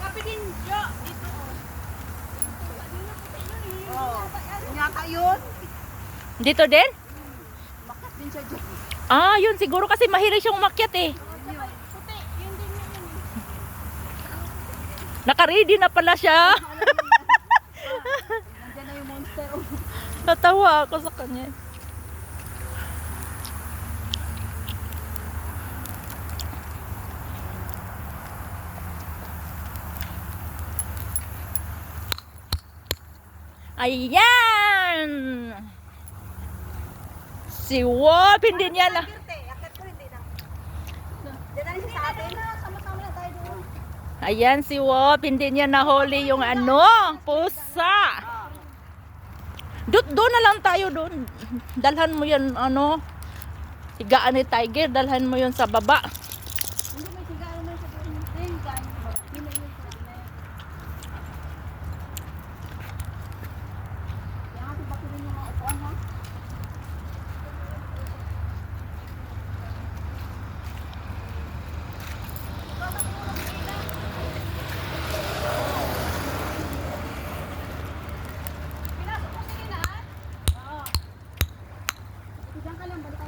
Sabi din, Jo, dito. Oh, yata yun. Dito din? Makat din siya dyan. Ah, yun. Siguro kasi mahilig siyang umakyat eh. Puti, yun din yun. Nakaready na pala siya. Nandiyan na yung monster. Natawa ako sa kanya. Ayan! Si Wop, hindi niya na. Akit ko hindi na. Diyan na rin siya sa atin. Sama-sama na tayo doon. Ayan si Wop, hindi niya nahuli yung ano, pusa. Doon na lang tayo doon. Dalhan mo yan, ano, higaan ni Tiger, dalhan mo yun sa baba. Hindi may sigaw naman siya doon. Hindi, gaan. Hindi na yun sa ina. Kaya nga, bakit rin yung mga upuan ha? Pinasok mo sige na. Oo. Diyan ka lang, balik tayo